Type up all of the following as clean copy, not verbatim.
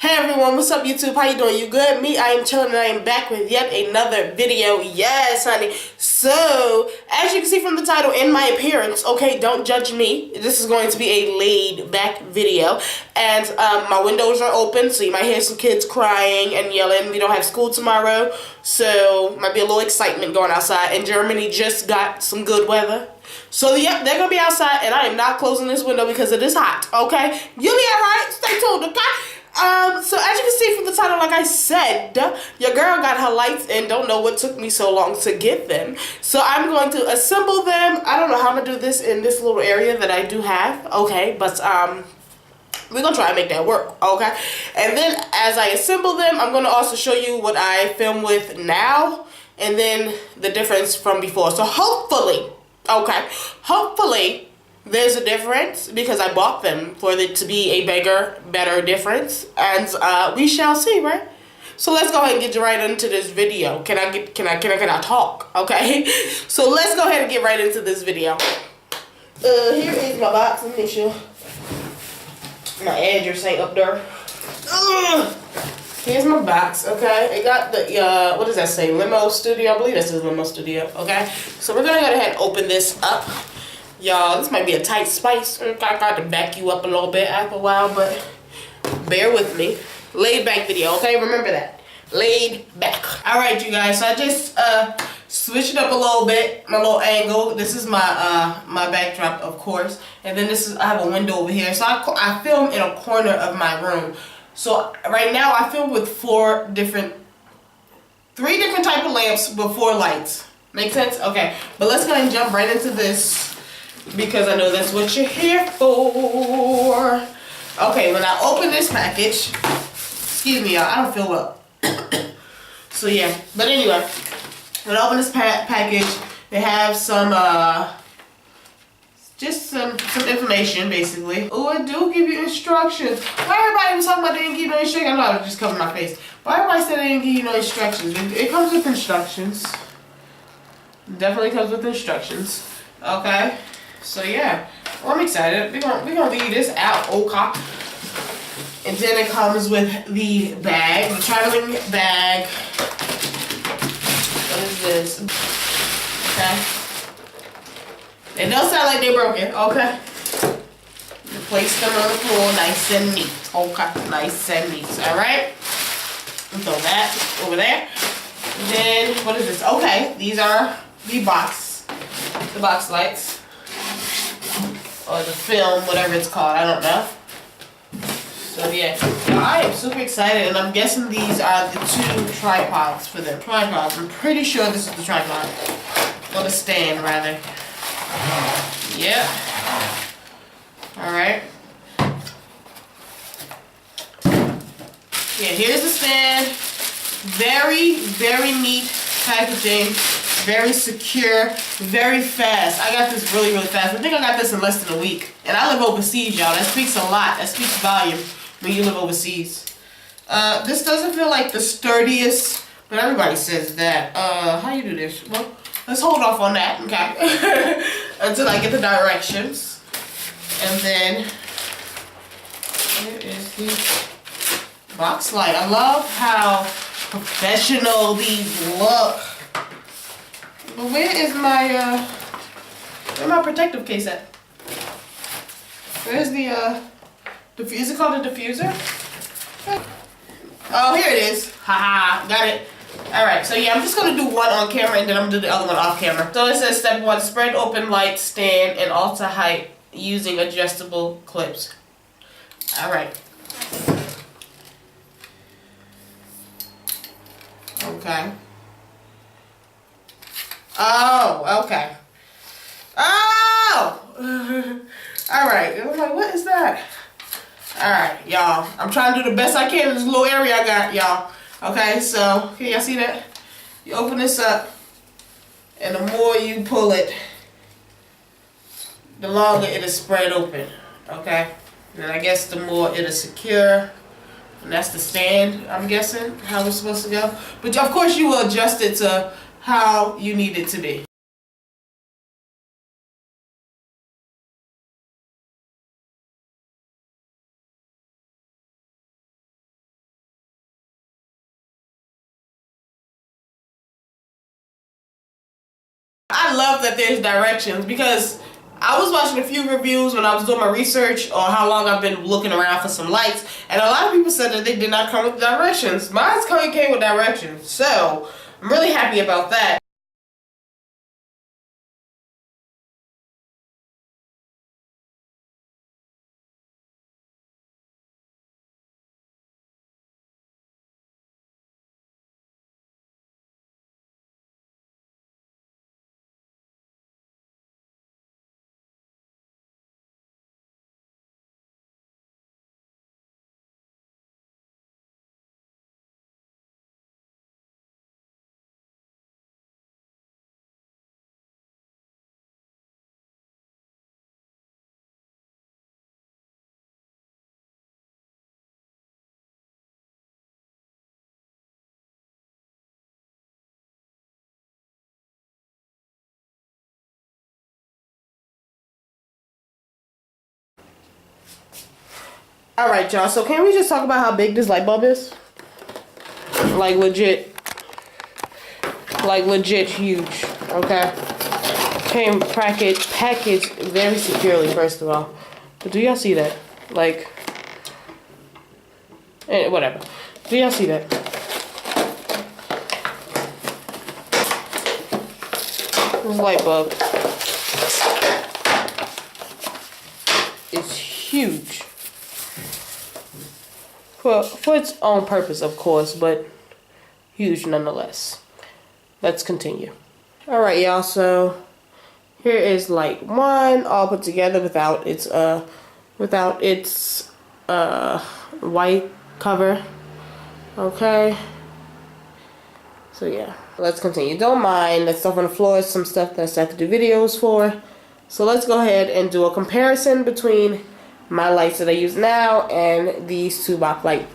Hey everyone, what's up YouTube? How you doing? You good? Me, I am chilling and I am back with yet another video. Yes, honey. So, as you can see from the title and my appearance, okay, don't judge me. This is going to be a laid back video. And my windows are open, so you might hear some kids crying and yelling. We don't have school tomorrow, so might be a little excitement going outside. And Germany just got some good weather. So, yep, they're going to be outside, and I am not closing this window because it is hot, okay? You'll be alright. Stay tuned, okay? So as you can see from the title, like I said, your girl got her lights and don't know what took me so long to get them. So I'm going to assemble them. I don't know how I'm going to do this in this little area that I do have, okay? But, we're going to try and make that work, okay? And then as I assemble them, I'm going to also show you what I film with now and then the difference from before. So hopefully, okay, hopefully there's a difference because I bought them for it to be a bigger, better difference, and we shall see, right? So let's go ahead and get right into this video. Can I talk? Okay. So let's go ahead and get right into this video. Here is my box. Let me make sure my address ain't up there. Here's my box. Okay, it got the what does that say? LimoStudio. I believe that says LimoStudio. Okay, so we're gonna go ahead and open this up. Y'all, this might be a tight spice. I got to back you up a little bit after a while, but bear with me. Laid back video, okay? Remember that. Laid back. Alright, you guys. So I just switched it up a little bit. My little angle. This is my my backdrop, of course. And then this is, I have a window over here. So I film in a corner of my room. So right now I film with three different type of lamps with 4 lights. Make sense? Okay. But let's go ahead and jump right into this, because I know that's what you're here for. Okay, when I open this package, excuse me, y'all, I don't feel well. So yeah, but anyway, when I open this package, they have some, just some information, basically. Oh, it do give you instructions. Why everybody was talking about they didn't give you no instructions? I know I was just covering my face. Why everybody said they didn't give you no instructions? It comes with instructions. Definitely comes with instructions. Okay. So yeah, well, I'm excited. We're gonna leave this out, okay? And then it comes with the bag, the traveling bag. What is this? Okay. They don't sound like they're broken, okay? You place them on the floor, nice and neat, okay? Nice and neat, all right? Throw that over there. And then what is this? Okay, these are the box lights. Or the film, whatever it's called, I don't know. So yeah, I am super excited, and I'm guessing these are the 2 tripods for them. Tripods, I'm pretty sure this is the tripod. Or the stand, rather. Yep. Alright. Yeah, here's the stand. Very, very neat packaging. Very secure, very fast. I got this really, really fast. I think I got this in less than a week. And I live overseas, y'all. That speaks a lot. That speaks volume when you live overseas. This doesn't feel like the sturdiest, but everybody says that. How you do this? Well, let's hold off on that, okay? Until I get the directions. And then, here is the box light. I love how professional these look. But where is my protective case at? Where's the diffuser? Is it called a diffuser? Oh, here it is. Haha, got it. Alright, so yeah, I'm just gonna do one on camera and then I'm gonna do the other one off camera. So it says step 1, spread open light stand and alter height using adjustable clips. Alright. Okay. Oh, okay. Oh! Alright. I was like, what is that? Alright, y'all. I'm trying to do the best I can in this little area I got, y'all. Okay, so, can y'all see that? You open this up, and the more you pull it, the longer it'll spread open. Okay? And I guess the more it'll secure. And that's the stand, I'm guessing, how it's supposed to go. But of course you will adjust it to how you need it to be. I love that there's directions, because I was watching a few reviews when I was doing my research on how long I've been looking around for some lights, and a lot of people said that they did not come with directions. Mine came with directions, so I'm really happy about that. Alright, y'all, so can we just talk about how big this light bulb is? Like legit huge, okay? Came packaged very securely, first of all. But do y'all see that? Like, whatever. Do y'all see that? This light bulb is huge. For its own purpose, of course, but huge nonetheless. Let's continue. Alright, y'all, so here is light 1, all put together without its white cover. Okay. So yeah, let's continue. Don't mind that stuff on the floor is some stuff that I have to do videos for. So let's go ahead and do a comparison between my lights that I use now and these two box lights.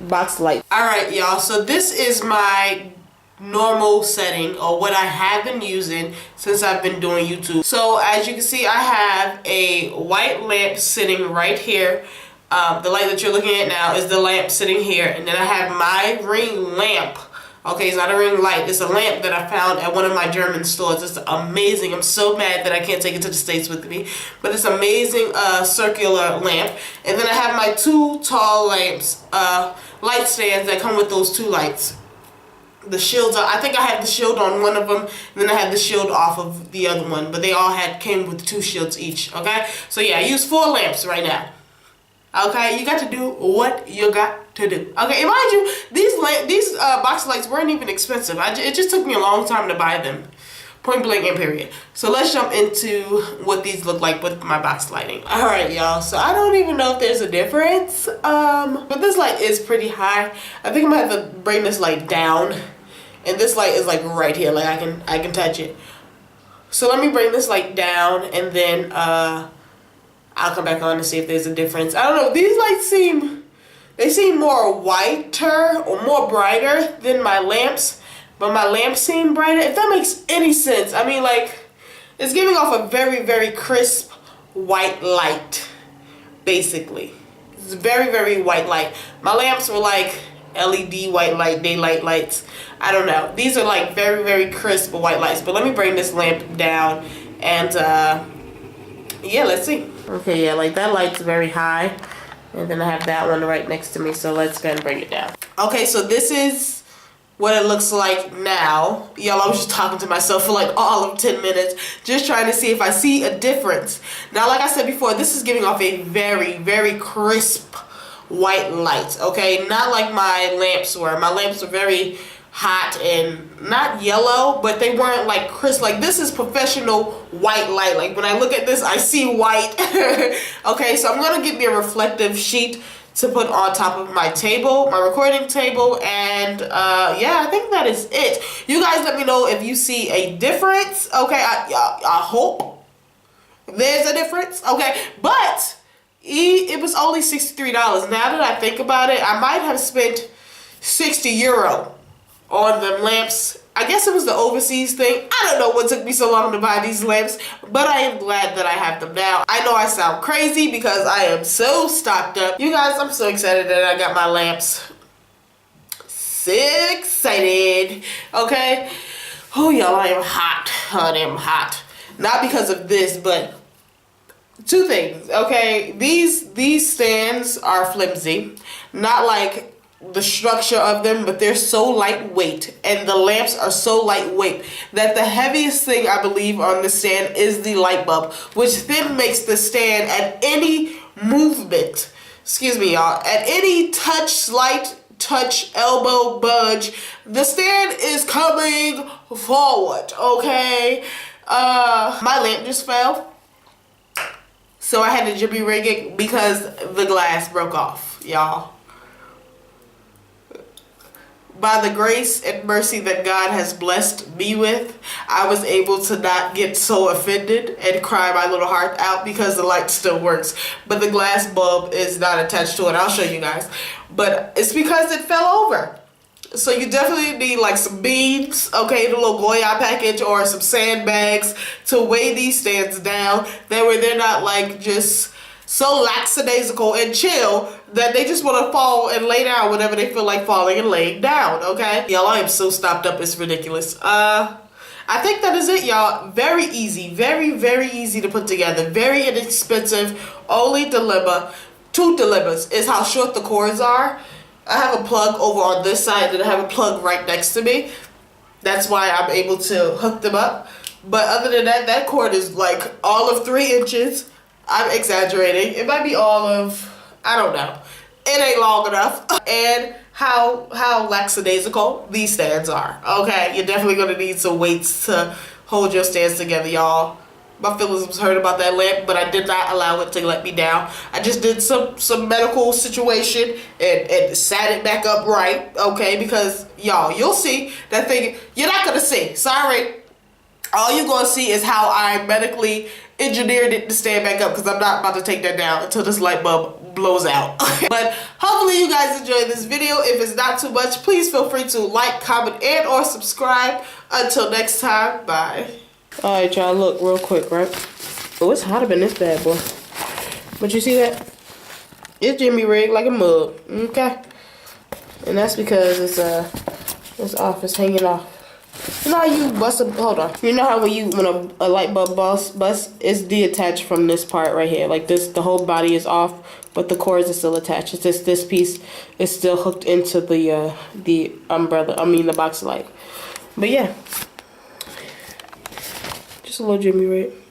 Alright, y'all, so this is my normal setting, or what I have been using since I've been doing YouTube. So as you can see, I have a white lamp sitting right here. The light that you're looking at now is the lamp sitting here, and then I have my ring lamp. Okay, it's not a ring light. It's a lamp that I found at one of my German stores. It's amazing. I'm so mad that I can't take it to the States with me. But it's amazing circular lamp. And then I have my two tall lamps, light stands that come with those two lights. The shields are, I think I had the shield on one of them, and then I had the shield off of the other one. But they all came with 2 shields each, okay? So yeah, I use 4 lamps right now. Okay, you got to do what you got to do. Okay, and mind you, these box lights weren't even expensive. It just took me a long time to buy them. Point blank and period. So let's jump into what these look like with my box lighting. Alright, y'all, so I don't even know if there's a difference. But this light is pretty high. I think I'm gonna have to bring this light down. And this light is like right here, like I can touch it. So let me bring this light down, and then I'll come back on to see if there's a difference. I don't know, these lights seem more whiter or more brighter than my lamps, but my lamps seem brighter, if that makes any sense. I mean, like, it's giving off a very, very crisp white light, basically. It's very, very white light. My lamps were like LED white light, daylight lights. I don't know. These are like very, very crisp white lights. But let me bring this lamp down, and yeah, let's see. Okay, yeah, like that light's very high, and then I have that one right next to me, so let's go ahead and bring it down. Okay, so this is what it looks like now. Y'all, I was just talking to myself for like all of 10 minutes, just trying to see if I see a difference. Now, like I said before, this is giving off a very, very crisp white light, okay? Not like my lamps were. My lamps were very hot and not yellow, but they weren't like crisp. Like, this is professional white light. Like, when I look at this, I see white. Okay, so I'm gonna get me a reflective sheet to put on top of my table, my recording table, and yeah, I think that is it. You guys let me know if you see a difference, okay? I hope there's a difference, okay? But it was only $63. Now that I think about it, I might have spent €60 on them lamps. I guess it was the overseas thing. I don't know what took me so long to buy these lamps, but I am glad that I have them now. I know I sound crazy because I am so stocked up. You guys, I'm so excited that I got my lamps. So excited. Okay. Oh, y'all, I am hot. I am hot. Not because of this, but two things, okay? These stands are flimsy. Not like the structure of them, but they're so lightweight, and the lamps are so lightweight that the heaviest thing I believe on the stand is the light bulb, which then makes the stand at any movement, excuse me y'all, at any slight touch, elbow budge, the stand is coming forward, okay? My lamp just fell, so I had to jimmy rig it because the glass broke off, y'all. By the grace and mercy that God has blessed me with, I was able to not get so offended and cry my little heart out because the light still works. But the glass bulb is not attached to it. I'll show you guys. But it's because it fell over. So you definitely need like some beads, okay, the little Goya package, or some sandbags to weigh these stands down. That way they're not like just so lackadaisical and chill that they just want to fall and lay down whenever they feel like falling and laying down, okay? Y'all, I am so stopped up, it's ridiculous. I think that is it, y'all. Very easy, very, very easy to put together. Very inexpensive. Only dilemma, two dilemmas, is how short the cords are. I have a plug over on this side and I have a plug right next to me. That's why I'm able to hook them up. But other than that, that cord is like all of 3 inches. I'm exaggerating. It might be all of, I don't know. It ain't long enough. And how lackadaisical these stands are. Okay, you're definitely gonna need some weights to hold your stands together, y'all. My feelings was hurt about that lamp, but I did not allow it to let me down. I just did some medical situation and sat it back up right, okay? Because y'all, you'll see that thing. You're not gonna see. Sorry. All you're gonna see is how I medically engineered it to stand back up, because I'm not about to take that down until this light bulb blows out. But hopefully you guys enjoyed this video. If it's not too much, please feel free to like, comment, and or subscribe. Until next time, bye. Alright y'all, look real quick, right? Oh, it's hot up in this bad boy. But you see that? It's jimmy rigged like a mug, okay? And that's because it's off, it's hanging off. You know how you bust a, hold on. You know how when a light bulb bust, it's detached from this part right here. Like this, the whole body is off, but the cords are still attached. It's just this piece is still hooked into the umbrella, the box light. But yeah. Just a little jimmy rig.